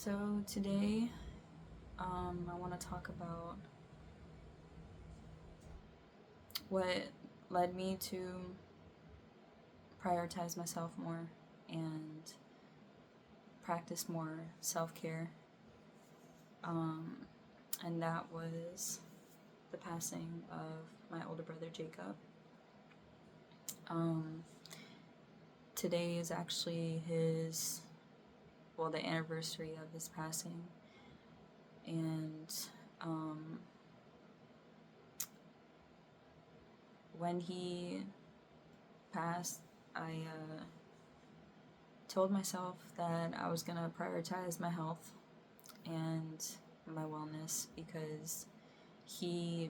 So today, I want to talk about what led me to prioritize myself more and practice more self care. Um, and that was the passing of my older brother Jacob. Um, Today is actually the anniversary of his passing. And um, when he passed, I told myself that I was gonna prioritize my health and my wellness because he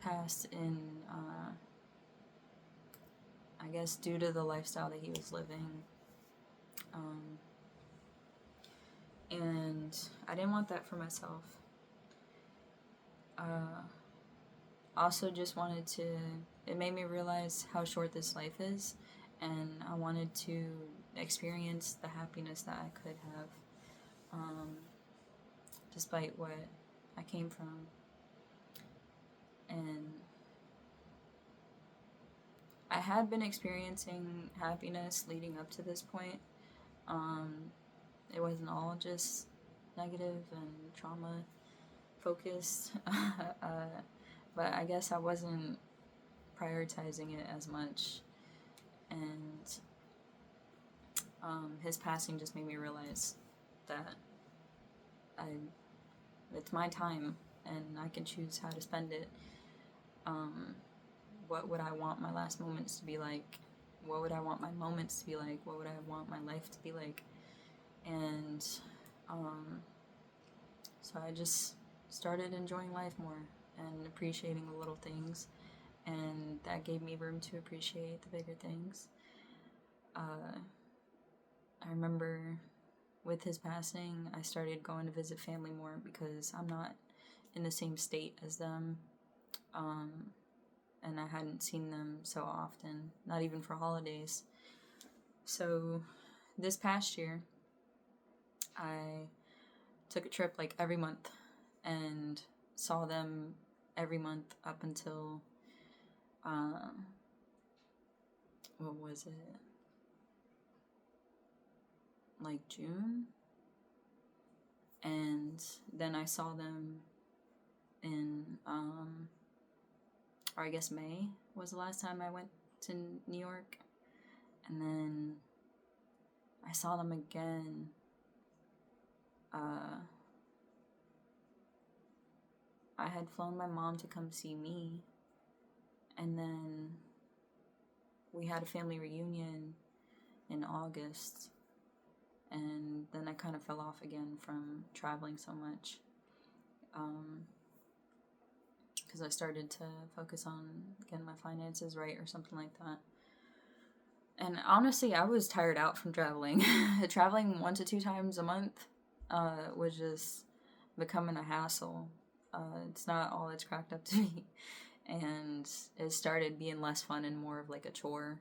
passed in, I guess, due to the lifestyle that he was living. Um, and I didn't want that for myself. Also, just wanted to, it made me realize how short this life is, and I wanted to experience the happiness that I could have, despite what I came from. And I had been experiencing happiness leading up to this point. Um, it wasn't all just negative and trauma focused, but I guess I wasn't prioritizing it as much. And his passing just made me realize that I, it's my time and I can choose how to spend it. What would I want my last moments to be like? What would I want my moments to be like? What would I want my life to be like? And um, so I just started enjoying life more and appreciating the little things, and that gave me room to appreciate the bigger things. I remember with his passing, I started going to visit family more because I'm not in the same state as them. Um, and I hadn't seen them so often, not even for holidays. So this past year, I took a trip like every month and saw them every month up until, uh, what was it? Like June? And then I saw them in, or I guess May was the last time I went to New York. And then I saw them again. I had flown my mom to come see me, and then we had a family reunion in August, and then I kind of fell off again from traveling so much, because I started to focus on getting my finances right or something like that. And honestly, I was tired out from traveling. Traveling 1 to 2 times a month was just becoming a hassle. It's not all it's cracked up to be. And it started being less fun and more of like a chore,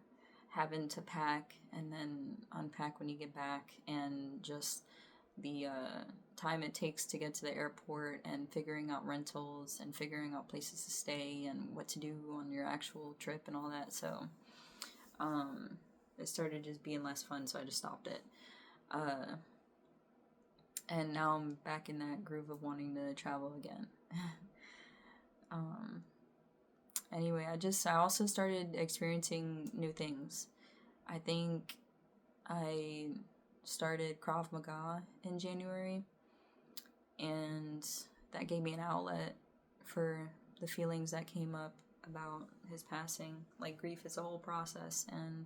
having to pack and then unpack when you get back, and just the time it takes to get to the airport and figuring out rentals and figuring out places to stay and what to do on your actual trip and all that. So it started just being less fun, so I just stopped it. And now I'm back in that groove of wanting to travel again. Anyway, I also started experiencing new things. I think I started Krav Maga in January, and that gave me an outlet for the feelings that came up about his passing. Like, grief is a whole process, and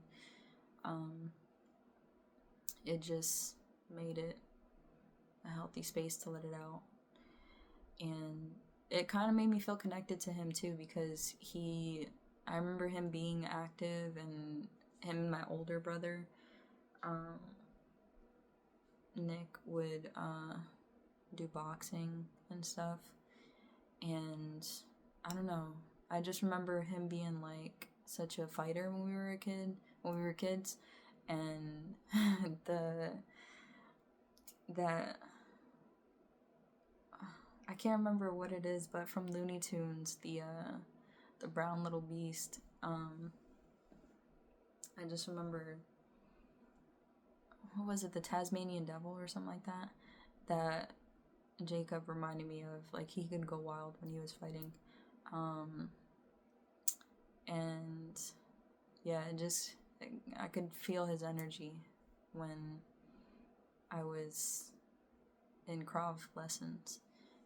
it just made it a healthy space to let it out. And it kind of made me feel connected to him too, because I remember him being active, and him and my older brother, Nick, would do boxing and stuff. And I don't know, I just remember him being like such a fighter when we were kids, and the that I can't remember what it is, but from Looney Tunes, the brown little beast. I just remember, what was it, the Tasmanian Devil or something like that? That Jacob reminded me of. Like, he could go wild when he was fighting. And yeah, I could feel his energy when I was in Krav lessons.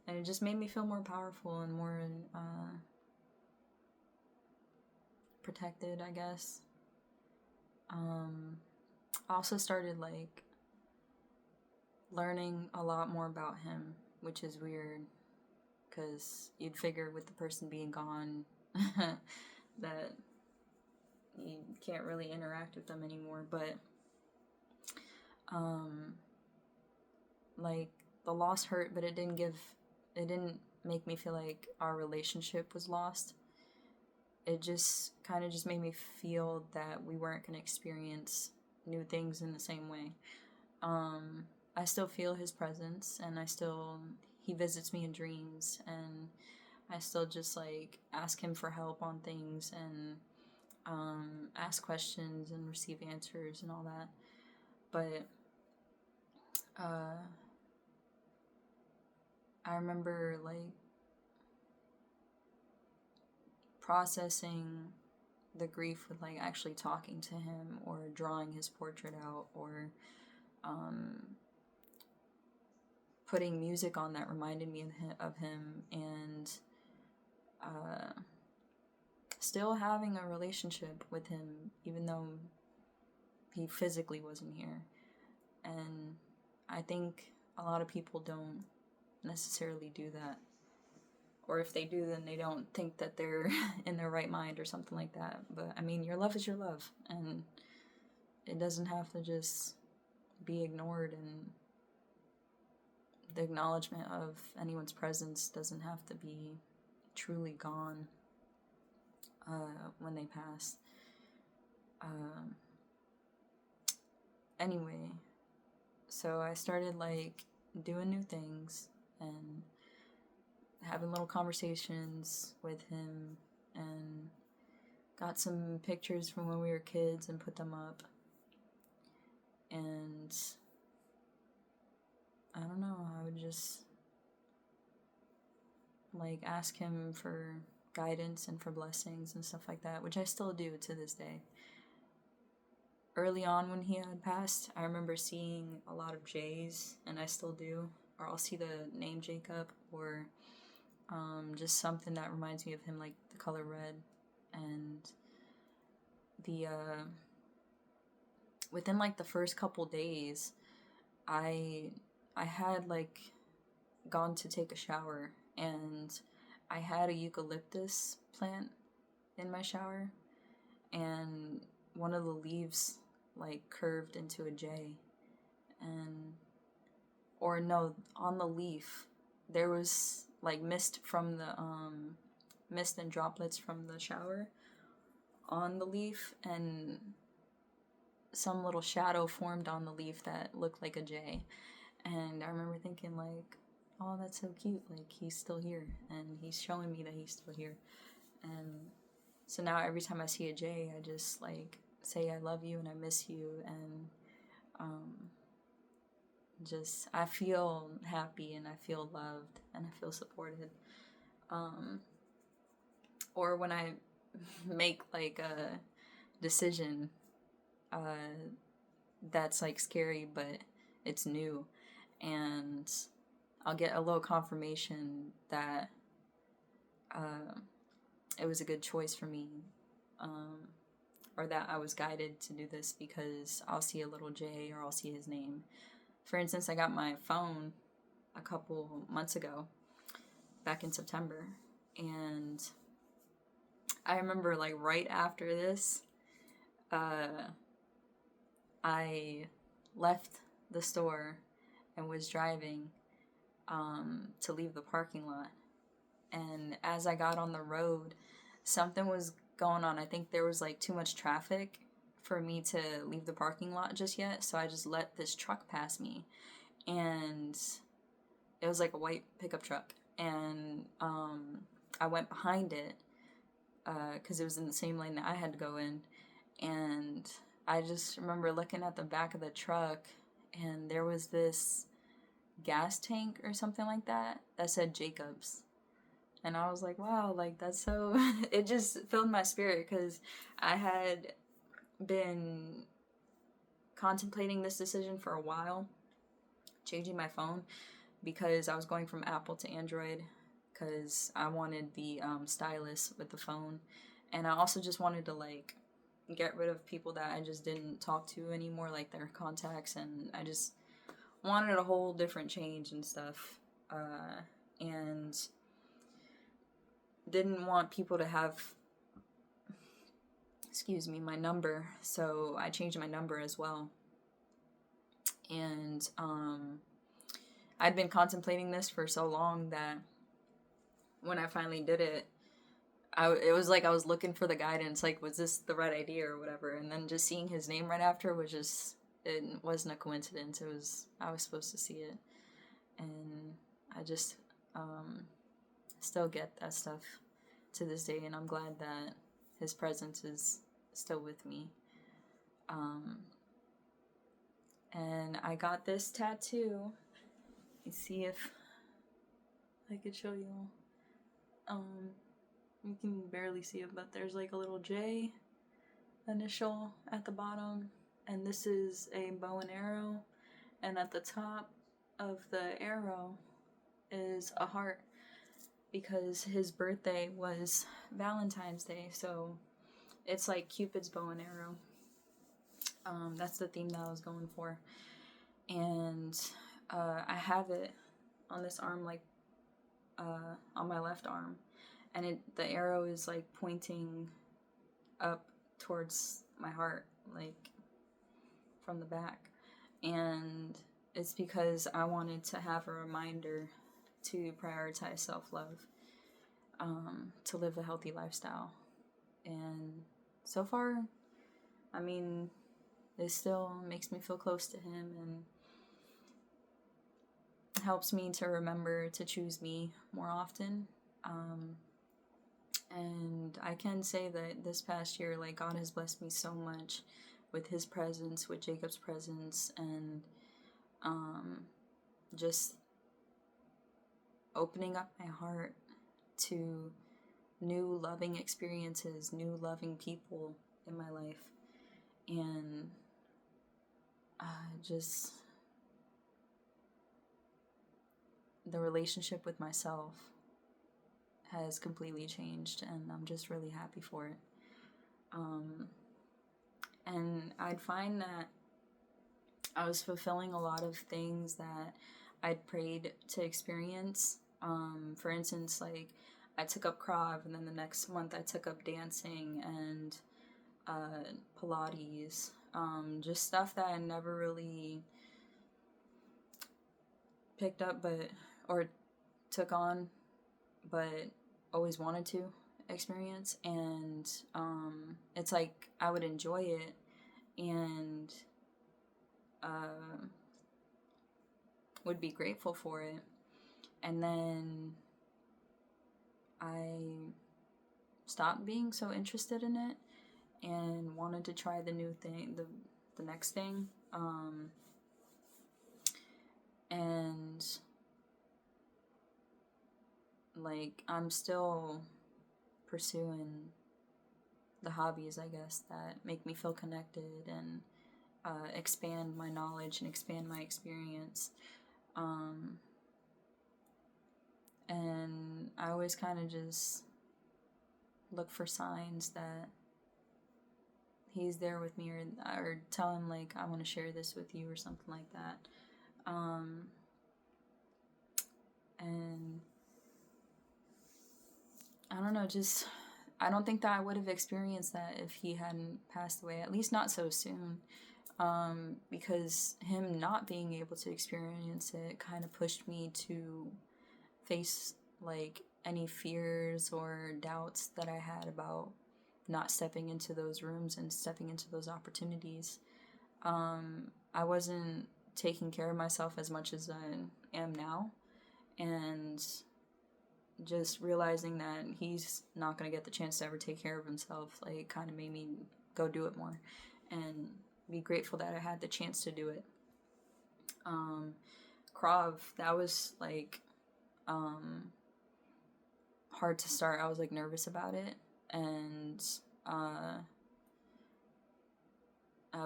And it just made me feel more powerful and more protected, I guess. I also started, like, learning a lot more about him, which is weird, because you'd figure with the person being gone that you can't really interact with them anymore, but like, the loss hurt, but it didn't make me feel like our relationship was lost. It just kind of just made me feel that we weren't going to experience new things in the same way. I still feel his presence, and he visits me in dreams, and I still just, like, ask him for help on things, and ask questions and receive answers and all that. But I remember, like, processing the grief with, like, actually talking to him or drawing his portrait out, or putting music on that reminded me of him, and still having a relationship with him even though he physically wasn't here. And I think a lot of people don't necessarily do that. Or if they do, then they don't think that they're in their right mind or something like that. But, I mean, your love is your love. And it doesn't have to just be ignored, and the acknowledgement of anyone's presence doesn't have to be truly gone when they pass. Anyway, so I started, like, doing new things and having little conversations with him, and got some pictures from when we were kids and put them up. And I don't know, I would just, like, ask him for guidance and for blessings and stuff like that, which I still do to this day. Early on when he had passed, I remember seeing a lot of J's, and I still do. Or I'll see the name Jacob, or just something that reminds me of him, like the color red. And within, like, the first couple days, I had, like, gone to take a shower, and I had a eucalyptus plant in my shower, and one of the leaves, like, curved into a J. Or no, on the leaf there was, like, mist and droplets from the shower on the leaf, and some little shadow formed on the leaf that looked like a J. And I remember thinking, like, oh, that's so cute, like, he's still here, and he's showing me that he's still here. And so now every time I see a J, I just, like, say I love you and I miss you, and just, I feel happy, and I feel loved, and I feel supported. Or when I make, like, a decision that's, like, scary, but it's new, and I'll get a little confirmation that it was a good choice for me, or that I was guided to do this, because I'll see a little J, or I'll see his name. For instance, I got my phone a couple months ago, back in September, and I remember, like, right after this, I left the store and was driving to leave the parking lot. And as I got on the road, something was going on. I think there was, like, too much traffic for me to leave the parking lot just yet, so I just let this truck pass me. And it was like a white pickup truck. and I went behind it because it was in the same lane that I had to go in, and I just remember looking at the back of the truck, and there was this gas tank or something like that said Jacobs. And I was like, wow, like that's so, it just filled my spirit because I had been contemplating this decision for a while, changing my phone, because I was going from Apple to Android because I wanted the stylus with the phone. And I also just wanted to like get rid of people that I just didn't talk to anymore, like their contacts, and I just wanted a whole different change and stuff. And didn't want people to have, my number, so I changed my number as well. And I'd been contemplating this for so long that when I finally did it, it was like I was looking for the guidance, like, was this the right idea or whatever, and then just seeing his name right after was just, it wasn't a coincidence, I was supposed to see it, and I just still get that stuff to this day, and I'm glad that his presence is still with me. And I got this tattoo. Let me see if I could show you. You can barely see it, but there's like a little J initial at the bottom, and this is a bow and arrow, and at the top of the arrow is a heart, because his birthday was Valentine's Day, so it's like Cupid's bow and arrow. That's the theme that I was going for. And I have it on this arm, like on my left arm, and the arrow is like pointing up towards my heart, like from the back. And it's because I wanted to have a reminder to prioritize self-love, to live a healthy lifestyle. And so far, I mean, it still makes me feel close to him and helps me to remember to choose me more often. And I can say that this past year, like, God has blessed me so much with his presence, with Jacob's presence, and just opening up my heart to new loving experiences, new loving people in my life, and just the relationship with myself has completely changed, and I'm just really happy for it. And I'd find that I was fulfilling a lot of things that I'd prayed to experience. For instance, like, I took up Krav, and then the next month I took up dancing and Pilates, just stuff that I never really picked up or took on, but always wanted to experience. And it's like I would enjoy it and would be grateful for it, and then I stopped being so interested in it and wanted to try the new thing, the next thing, and like I'm still pursuing the hobbies, I guess, that make me feel connected and expand my knowledge and expand my experience. And I always kind of just look for signs that he's there with me, or tell him, like, I want to share this with you or something like that. And I don't know, just, I don't think that I would have experienced that if he hadn't passed away, at least not so soon. Because him not being able to experience it kind of pushed me to face, like, any fears or doubts that I had about not stepping into those rooms and stepping into those opportunities. I wasn't taking care of myself as much as I am now, and just realizing that he's not going to get the chance to ever take care of himself, like, kind of made me go do it more and be grateful that I had the chance to do it. Krav, that was like hard to start. I was like nervous about it, and I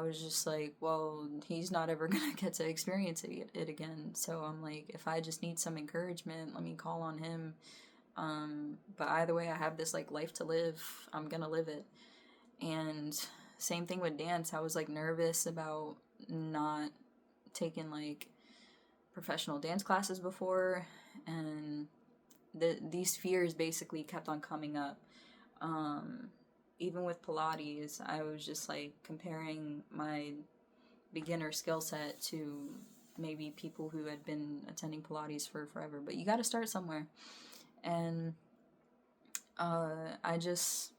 was just like, well, he's not ever gonna get to experience it again. So I'm like, if I just need some encouragement, let me call on him. But either way, I have this like life to live. I'm gonna live it. And same thing with dance. I was like nervous about not taking like professional dance classes before, and these fears basically kept on coming up. Even with Pilates, I was just like comparing my beginner skill set to maybe people who had been attending Pilates for forever. But you got to start somewhere. And I just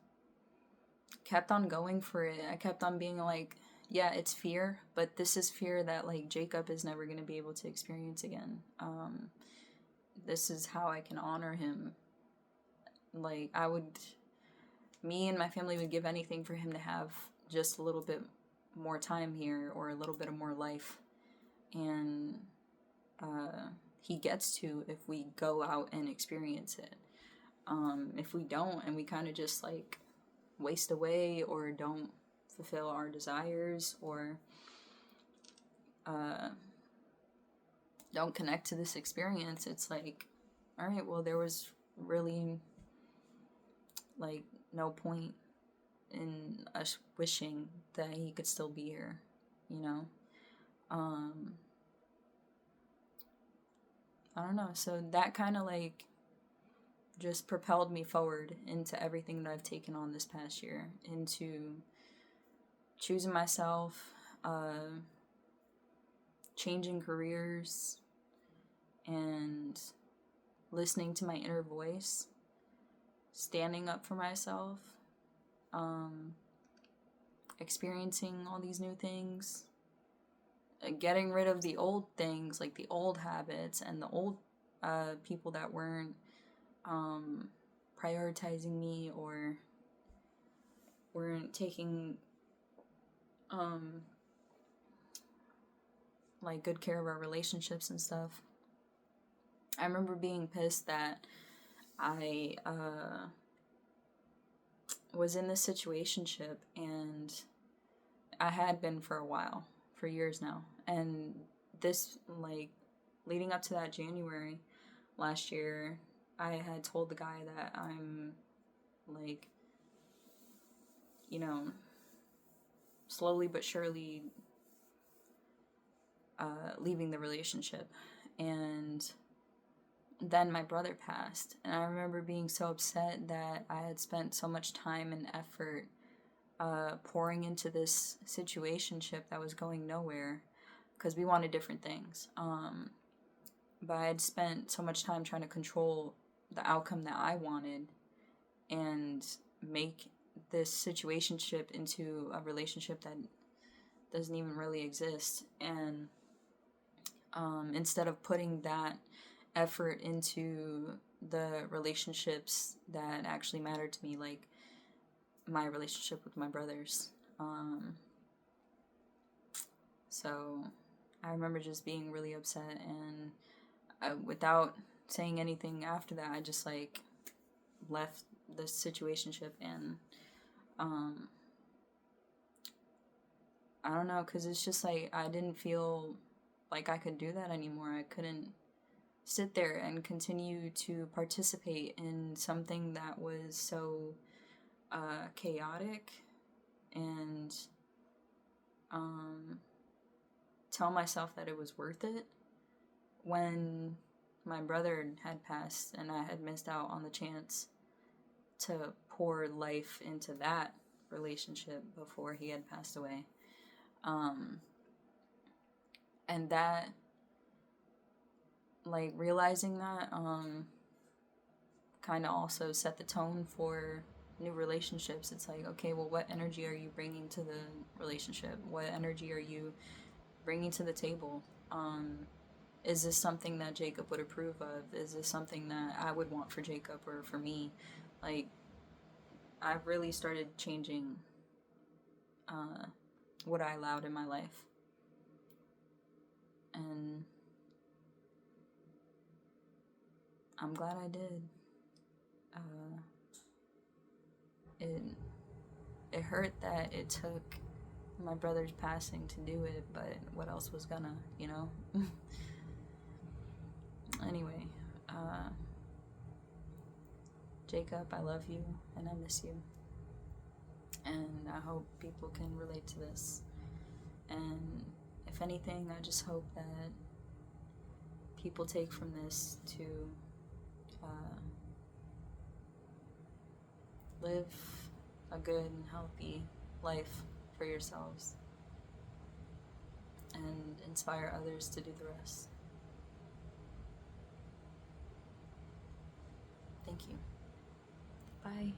kept on going for it. I kept on being like, yeah, it's fear, but this is fear that like Jacob is never going to be able to experience again. This is how I can honor him. Like, me and my family would give anything for him to have just a little bit more time here or a little bit of more life. And he gets to if we go out and experience it. If we don't and we kind of just like waste away or don't fulfill our desires or don't connect to this experience, it's like, all right, well, there was really like no point in us wishing that he could still be here, you know? I don't know. So that kind of like just propelled me forward into everything that I've taken on this past year, into choosing myself, changing careers, and listening to my inner voice, standing up for myself, experiencing all these new things, getting rid of the old things, like the old habits and the old people that weren't prioritizing me or weren't taking like good care of our relationships and stuff. I remember being pissed that I was in this situationship, and I had been for a while, for years now. And this, like, leading up to that January last year, I had told the guy that I'm, like, you know, slowly but surely leaving the relationship. And then my brother passed, and I remember being so upset that I had spent so much time and effort pouring into this situationship that was going nowhere because we wanted different things. But I had spent so much time trying to control the outcome that I wanted and make this situationship into a relationship that doesn't even really exist. And instead of putting that effort into the relationships that actually mattered to me, like my relationship with my brothers. So I remember just being really upset, and without saying anything after that, I just like left the situationship. And I don't know, because it's just like I didn't feel like I could do that anymore. I couldn't sit there and continue to participate in something that was so chaotic, and tell myself that it was worth it when my brother had passed and I had missed out on the chance to pour life into that relationship before he had passed away. And that, like, realizing that kind of also set the tone for new relationships. It's like, okay, well, what energy are you bringing to the relationship? What energy are you bringing to the table? is this something that Jacob would approve of? Is this something that I would want for Jacob or for me? Like, I've really started changing what I allowed in my life. And I'm glad I did. It hurt that it took my brother's passing to do it, but what else was gonna, you know? Anyway, Jacob, I love you and I miss you. And I hope people can relate to this. And if anything, I just hope that people take from this to live a good and healthy life for yourselves and inspire others to do the rest. Thank you. Bye.